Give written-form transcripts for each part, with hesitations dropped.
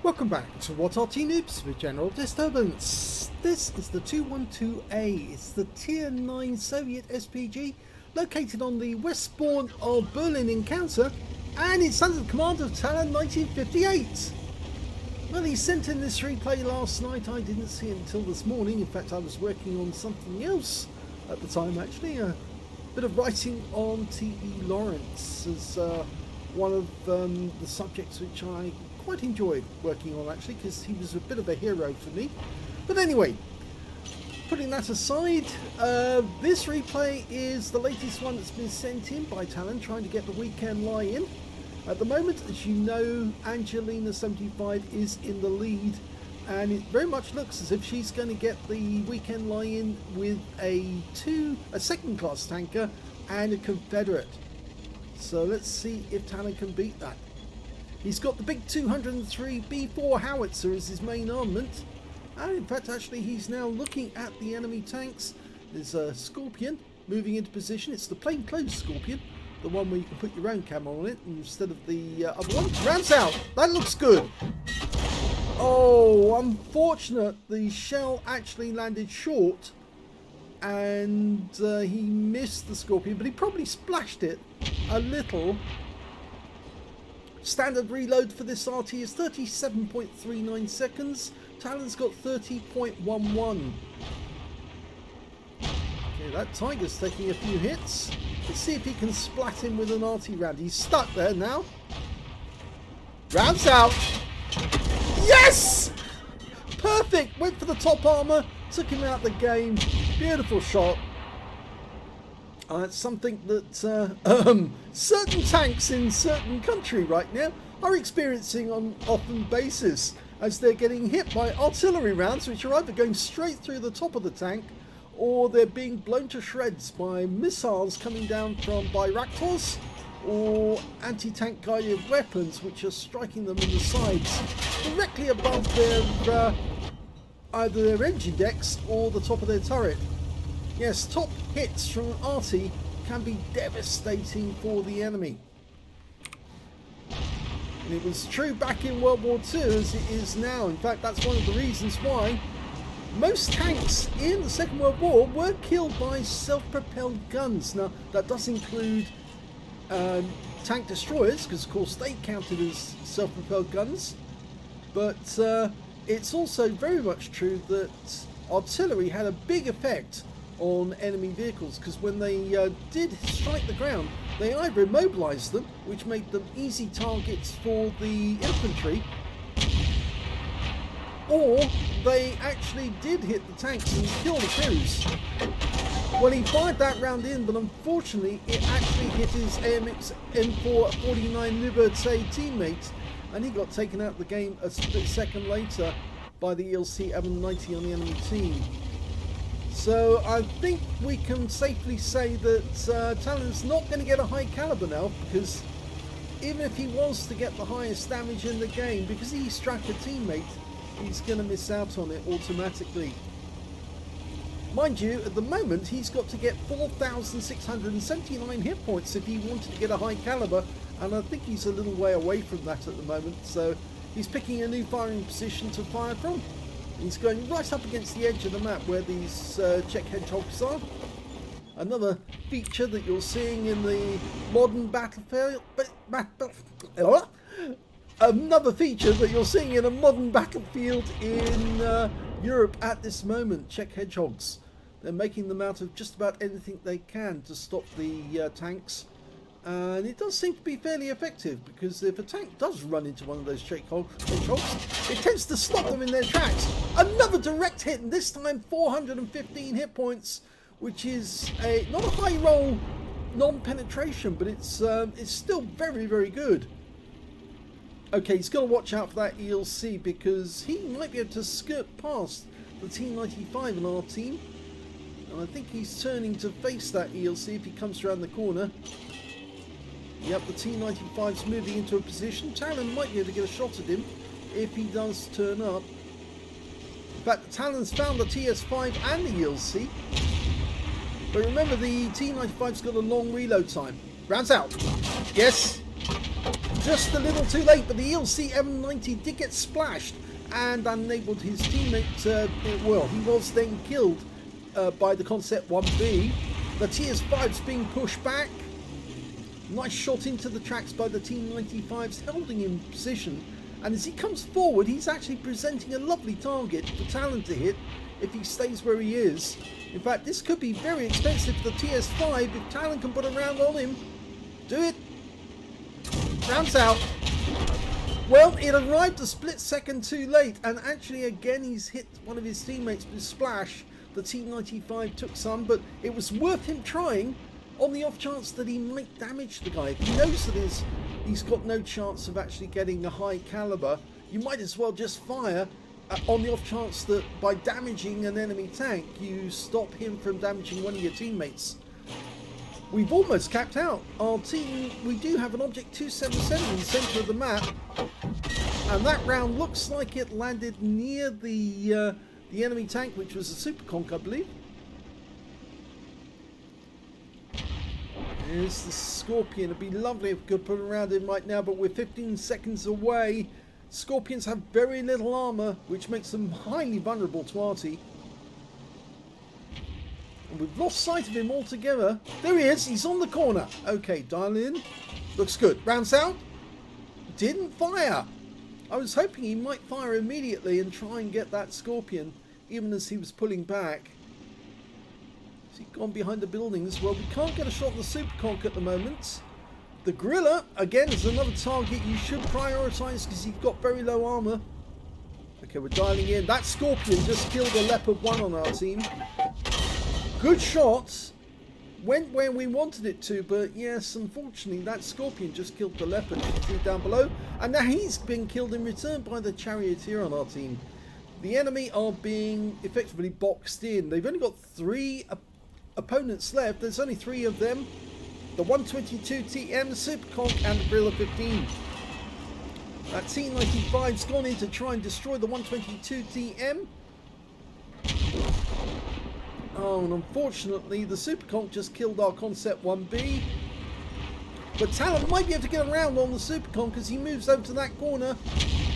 Welcome back to What Arty Noobs with General Disturbance. This is the 212A. It's the Tier 9 Soviet SPG located on the westbourne of Berlin Encounter, and it's under the command of talon1958. Well, he sent in this replay last night. I didn't see it until this morning. In fact, I was working on something else at the time, actually. A bit of writing on T.E. Lawrence as one of the subjects which I quite enjoyed working on, actually, because he was a bit of a hero for me. But anyway, putting that aside, this replay is the latest one that's been sent in by Talon, trying to get the weekend lie-in. At the moment, as you know, Angelina75 is in the lead, and it very much looks as if she's going to get the weekend lie-in with a second-class tanker and a Confederate. So let's see if Talon can beat that. He's got the big 203 B4 howitzer as his main armament, and in fact actually he's now looking at the enemy tanks. There's a Scorpion moving into position. It's the plainclothes Scorpion, the one where you can put your own camera on it instead of the other one. Rounds out! That looks good! Oh, unfortunate, the shell actually landed short and he missed the Scorpion, but he probably splashed it a little. Standard reload for this Arty is 37.39 seconds. Talon's got 30.11. Okay, that Tiger's taking a few hits. Let's see if he can splat him with an Arty round. He's stuck there now. Rounds out. Yes! Perfect! Went for the top armor, took him out the game. Beautiful shot. It's something that certain tanks in certain country right now are experiencing on often basis, as they're getting hit by artillery rounds which are either going straight through the top of the tank or they're being blown to shreds by missiles coming down from Bayraktars or anti-tank guided weapons which are striking them in the sides directly above their either their engine decks or the top of their turret. Yes, top hits from an Arty can be devastating for the enemy. And it was true back in World War II as it is now. In fact, that's one of the reasons why most tanks in the Second World War were killed by self-propelled guns. Now, that does include tank destroyers, because of course they counted as self-propelled guns. But it's also very much true that artillery had a big effect on enemy vehicles, because when they did strike the ground, they either immobilized them, which made them easy targets for the infantry, or they actually did hit the tanks and kill the crews. Well, he fired that round in, but unfortunately it actually hit his AMX M449 Noobs teammate, and he got taken out of the game a split second later by the ELC M90 on the enemy team. So I think we can safely say that Talon's not going to get a high caliber now, because even if he was to get the highest damage in the game, because he struck a teammate, he's going to miss out on it automatically. Mind you, at the moment he's got to get 4,679 hit points if he wanted to get a high caliber, and I think he's a little way away from that at the moment, so he's picking a new firing position to fire from. He's going right up against the edge of the map where these Czech hedgehogs are. Another feature that you're seeing in the modern battlefield. Another feature that you're seeing in a modern battlefield in Europe at this moment. Czech hedgehogs. They're making them out of just about anything they can to stop the tanks. And it does seem to be fairly effective, because if a tank does run into one of those hedgehogs, it tends to stop them in their tracks. Another direct hit, and this time 415 hit points, which is not a high roll non-penetration, but it's still very, very good. Okay, he's got to watch out for that ELC, because he might be able to skirt past the T95 in our team. And I think he's turning to face that ELC if he comes around the corner. Yep, the T95's moving into a position. Talon might be able to get a shot at him if he does turn up. In fact, Talon's found the TS5 and the ELC. But remember, the T95's got a long reload time. Rounds out. Yes. just a little too late, but the ELC M90 did get splashed and enabled his teammate, well, he was then killed by the Concept 1B. The TS5's being pushed back. Nice shot into the tracks by the T95s, holding him in position. And as he comes forward, he's actually presenting a lovely target for Talon to hit if he stays where he is. In fact, this could be very expensive for the TS5 if Talon can put a round on him. Do it. Rounds out. Well, it arrived a split second too late, and actually again he's hit one of his teammates with splash. The T95 took some, but it was worth him trying on the off chance that he might damage the guy. If he knows that he's got no chance of actually getting a high caliber, you might as well just fire on the off chance that by damaging an enemy tank, you stop him from damaging one of your teammates. We've almost capped out. Our team, we do have an Object 277 in the centre of the map, and that round looks like it landed near the enemy tank, which was a Super Conk, I believe. There's the Scorpion. It'd be lovely if we could put around him right now, but we're 15 seconds away. Scorpions have very little armour, which makes them highly vulnerable to Arty. And we've lost sight of him altogether. There he is. He's on the corner. Okay, dial in. Looks good. Rounds out. Didn't fire. I was hoping he might fire immediately and try and get that Scorpion, even as he was pulling back. Has he gone behind the buildings? Well, we can't get a shot on the Super Conk at the moment. The Gorilla, again, is another target you should prioritise because he's got very low armour. Okay, we're dialing in. That Scorpion just killed a Leopard 1 on our team. Good shot. Went where we wanted it to, but yes, unfortunately, that Scorpion just killed the Leopard. You can see down below. And now he's been killed in return by the Charioteer on our team. The enemy are being effectively boxed in. They've only got 3 opponents left. There's only 3 of them. The 122 TM, the Super Conk, and the Gorilla 15. That T95's gone in to try and destroy the 122 TM. Oh, and unfortunately, the Super Conk just killed our Concept 1B. But Talon might be able to get around on the Super Conk as he moves over to that corner.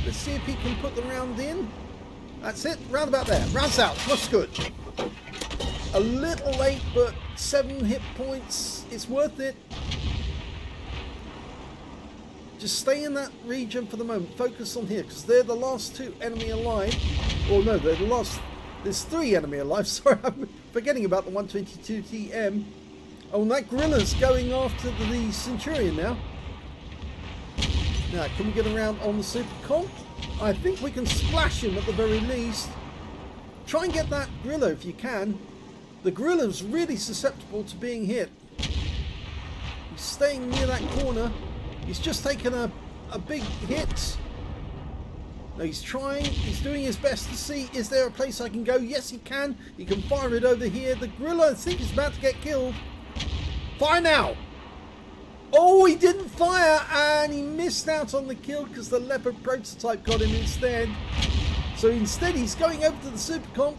Let's see if he can put the round in. That's it, round about there. Rounds out, looks good. A little late, but 7 hit points. It's worth it. Just stay in that region for the moment. Focus on here, because they're the last 2 enemy alive. Or no, they're the last... There's 3 enemy alive. Sorry, I'm forgetting about the 122 TM. Oh, and that Gorilla's going after the Centurion now. Now, can we get around on the Super Conk? I think we can splash him at the very least. Try and get that Gorilla if you can. The Gorilla's really susceptible to being hit. He's staying near that corner. He's just taken a big hit. No, he's trying. He's doing his best to see, is there a place I can go? Yes, he can. He can fire it over here. The Gorilla, I think, is about to get killed. Fire now. Oh, he didn't fire, and he missed out on the kill because the Leopard prototype got him instead. So instead, he's going over to the Super Conk.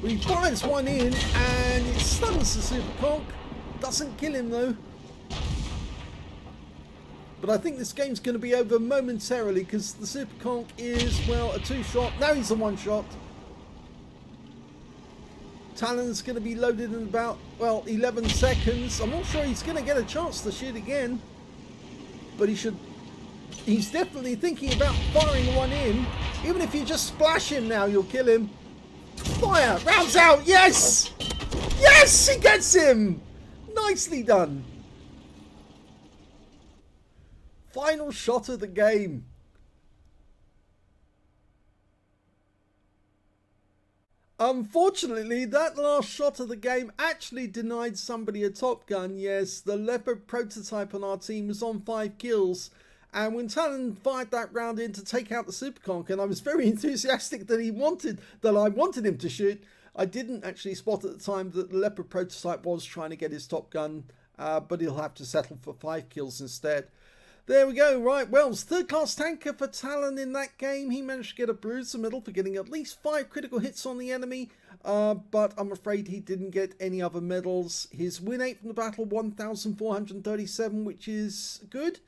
He fires one in, and it stuns the Super Conk. Doesn't kill him, though. But I think this game's going to be over momentarily because the Super Conk is, well, a 2-shot. Now he's a 1-shot. Talon's going to be loaded in about, well, 11 seconds. I'm not sure he's going to get a chance to shoot again. But he should... He's definitely thinking about firing one in. Even if you just splash him now, you'll kill him. Fire! Rounds out! Yes! Yes! He gets him! Nicely done. Final shot of the game. Unfortunately, that last shot of the game actually denied somebody a Top Gun. Yes, the Leopard prototype on our team was on 5 kills. And when Talon fired that round in to take out the Super Conk, and I was very enthusiastic that I wanted him to shoot, I didn't actually spot at the time that the Leopard prototype was trying to get his Top Gun, but he'll have to settle for 5 kills instead. There we go. Right, well, it's 3rd class tanker for Talon in that game. He managed to get a bruise in the middle for getting at least 5 critical hits on the enemy. but I'm afraid he didn't get any other medals. His win rate from the battle, 1,437, which is good.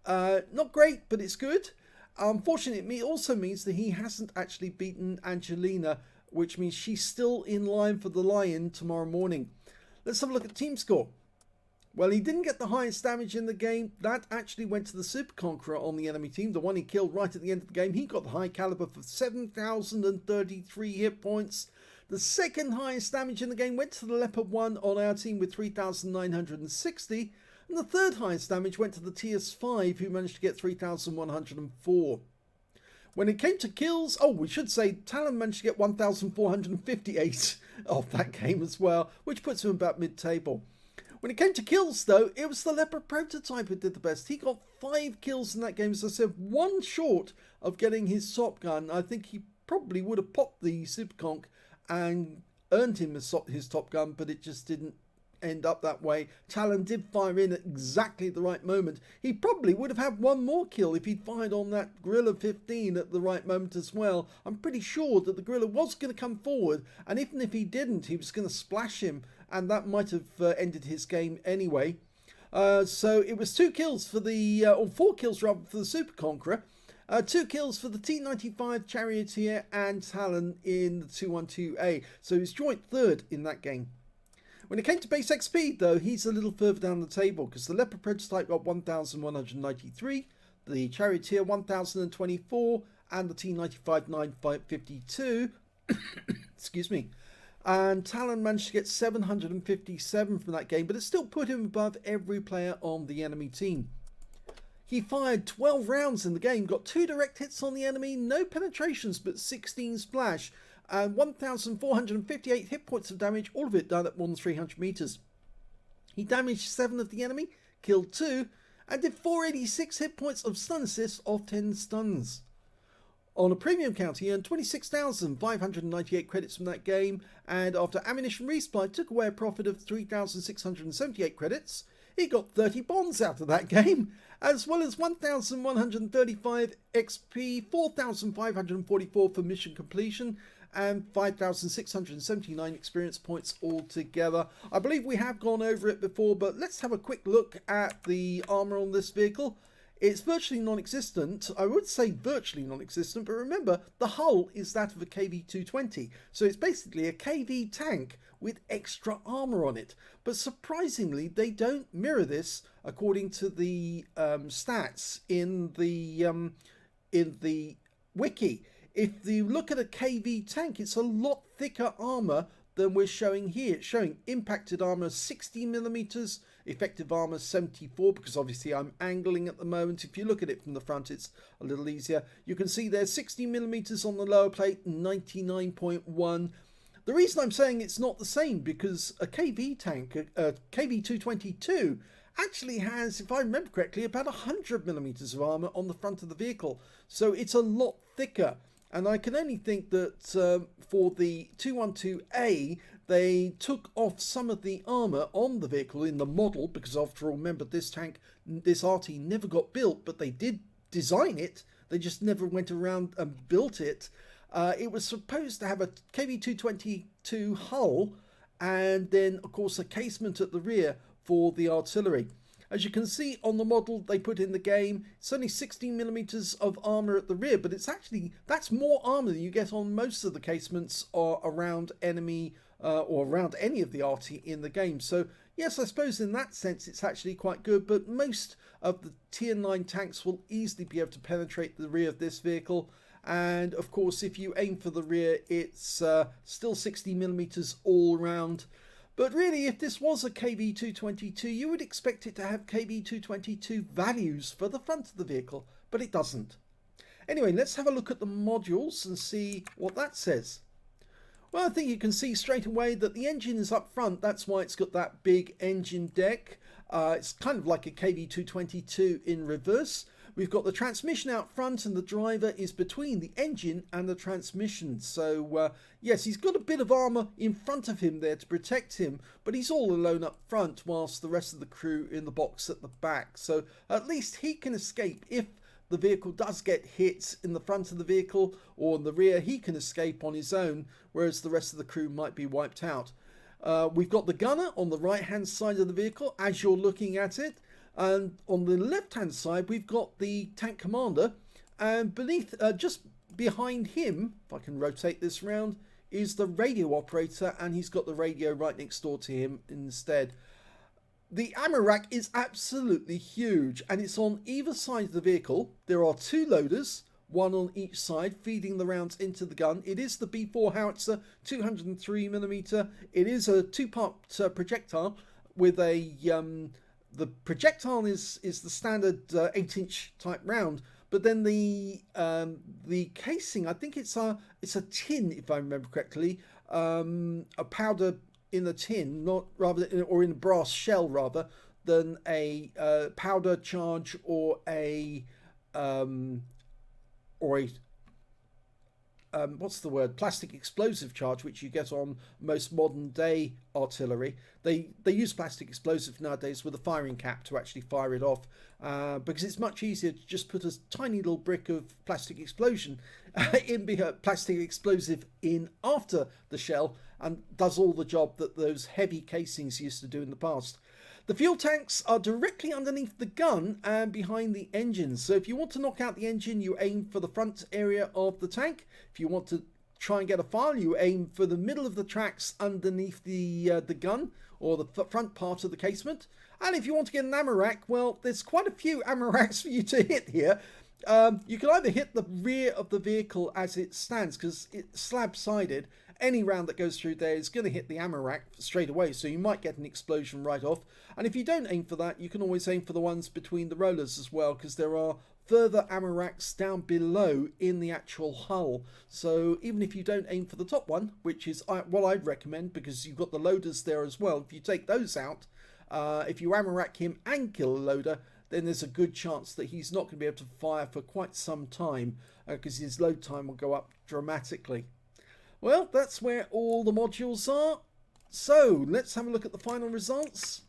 Not great, but it's good. Unfortunately, it also means that he hasn't actually beaten Angelina, which means she's still in line for the lion tomorrow morning. Let's have a look at team score. Well, he didn't get the highest damage in the game. That actually went to the Super Conqueror on the enemy team, the one he killed right at the end of the game. He got the high caliber for 7,033 hit points. The second highest damage in the game went to the Leopard 1 on our team with 3,960. And the third highest damage went to the TS5, who managed to get 3,104. When it came to kills, oh, we should say Talon managed to get 1,458 of that game as well, which puts him about mid-table. When it came to kills, though, it was the Leopard prototype who did the best. He got 5 kills in that game, as I said, 1 short of getting his top gun. I think he probably would have popped the Super Conk and earned him his top gun, but it just didn't end up that way. Talon did fire in at exactly the right moment. He probably would have had 1 more kill if he'd fired on that Gorilla 15 at the right moment as well. I'm pretty sure that the Gorilla was going to come forward, and even if he didn't, he was going to splash him, and that might have ended his game anyway. So it was 2 kills for the, or 4 kills rather, for the Super Conqueror. 2 kills for the T95 Charioteer and Talon in the 212A. So he's joint third in that game. When it came to base XP, though, he's a little further down the table because the Leopard prototype got 1,193, the Charioteer 1,024, and the T95 952. Excuse me. And Talon managed to get 757 from that game, but it still put him above every player on the enemy team. He fired 12 rounds in the game, got 2 direct hits on the enemy, no penetrations, but 16 splash, and 1,458 hit points of damage, all of it done at more than 300 meters. He damaged 7 of the enemy, killed 2, and did 486 hit points of stun assists off 10 stuns. On a premium count, he earned 26,598 credits from that game, and after ammunition resupply, took away a profit of 3,678 credits. He got 30 bonds out of that game, as well as 1,135 XP, 4,544 for mission completion, and 5,679 experience points altogether. I believe we have gone over it before, but let's have a quick look at the armor on this vehicle. It's virtually non-existent. I would say virtually non-existent, but remember, the hull is that of a KV-220. So it's basically a KV tank with extra armor on it. But surprisingly, they don't mirror this according to the stats in the wiki. If you look at a KV tank, it's a lot thicker armor than we're showing here. It's showing impacted armor 60mm, effective armor 74, because obviously I'm angling at the moment. If you look at it from the front, it's a little easier. You can see there's 60mm on the lower plate, 99.1. The reason I'm saying it's not the same, because a KV tank, a KV-222, actually has, if I remember correctly, about 100mm of armor on the front of the vehicle. So it's a lot thicker. And I can only think that for the 212A, they took off some of the armour on the vehicle in the model, because after all, remember, this tank, this Arty never got built, but they did design it. They just never went around and built it. It was supposed to have a KV-222 hull, and then, of course, a casement at the rear for the artillery. As you can see on the model they put in the game, it's only 16mm of armour at the rear, but it's actually, that's more armour than you get on most of the casements or around enemy or around any of the Arty in the game. So yes, I suppose in that sense it's actually quite good, but most of the tier 9 tanks will easily be able to penetrate the rear of this vehicle. And of course, if you aim for the rear, it's still 60mm all round. But really, if this was a KV-222, you would expect it to have KV-222 values for the front of the vehicle, but it doesn't. Anyway, let's have a look at the modules and see what that says. Well, I think you can see straight away that the engine is up front. That's why it's got that big engine deck. It's kind of like a KV-222 in reverse. We've got the transmission out front, and the driver is between the engine and the transmission. So yes, he's got a bit of armour in front of him there to protect him, but he's all alone up front whilst the rest of the crew in the box at the back. So at least he can escape if the vehicle does get hit in the front of the vehicle or in the rear, he can escape on his own, whereas the rest of the crew might be wiped out. We've got the gunner on the right hand side of the vehicle as you're looking at it, and on the left hand side we've got the tank commander, and beneath, just behind him, if I can rotate this round, is the radio operator, and he's got the radio right next door to him instead. The ammo rack is absolutely huge, and it's on either side of the vehicle. There are two loaders, one on each side, feeding the rounds into the gun. It is the B4 howitzer, 203mm. It is a two-part projectile with a the projectile is the standard 8-inch type round, but then the casing, I think it's a tin, if I remember correctly, a powder in a tin, not or in a brass shell rather than a powder charge or a what's the word, plastic explosive charge, which you get on most modern day artillery. They use plastic explosive nowadays with a firing cap to actually fire it off, because it's much easier to just put a tiny little brick of plastic explosion plastic explosive in after the shell, and does all the job that those heavy casings used to do in the past. The fuel tanks are directly underneath the gun and behind the engine. So if you want to knock out the engine, you aim for the front area of the tank. If you want to try and get a file, you aim for the middle of the tracks underneath the gun, or the front part of the casement. And if you want to get an ammo rack, well, there's quite a few ammo racks for you to hit here. You can either hit the rear of the vehicle as it stands, because it's slab-sided. Any round that goes through there is going to hit the ammo rack straight away, so you might get an explosion right off. And if you don't aim for that, you can always aim for the ones between the rollers as well, because there are further ammo racks down below in the actual hull. So even if you don't aim for the top one, which is what I'd recommend, because you've got the loaders there as well, if you take those out, if you ammo rack him and kill a loader, then there's a good chance that he's not going to be able to fire for quite some time, because his load time will go up dramatically. Well, that's where all the modules are. So let's have a look at the final results.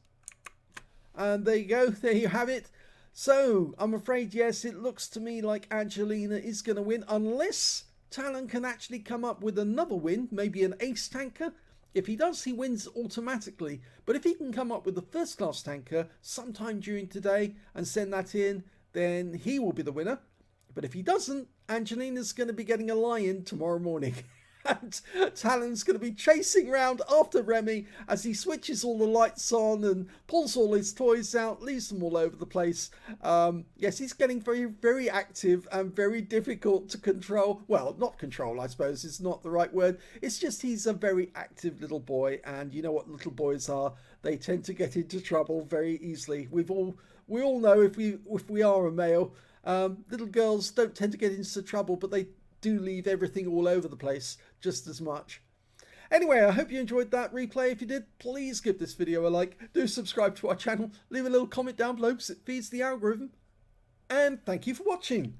And there you go, there you have it. So I'm afraid, yes, it looks to me like Angelina is going to win, unless Talon can actually come up with another win, maybe an ace tanker. If he does, he wins automatically. But if he can come up with the first class tanker sometime during today and send that in, then he will be the winner. But if he doesn't, Angelina's going to be getting a lie-in tomorrow morning. And Talon's going to be chasing around after Remy as he switches all the lights on and pulls all his toys out, leaves them all over the place. Yes, he's getting very, very active and very difficult to control. Well, not control, I suppose, is not the right word. It's just he's a very active little boy, and you know what little boys are. They tend to get into trouble very easily. We all know if we are a male, little girls don't tend to get into trouble, but they do leave everything all over the place just as much. Anyway, I hope you enjoyed that replay. If you did, please give this video a like. Do subscribe to our channel. Leave a little comment down below because it feeds the algorithm. And thank you for watching.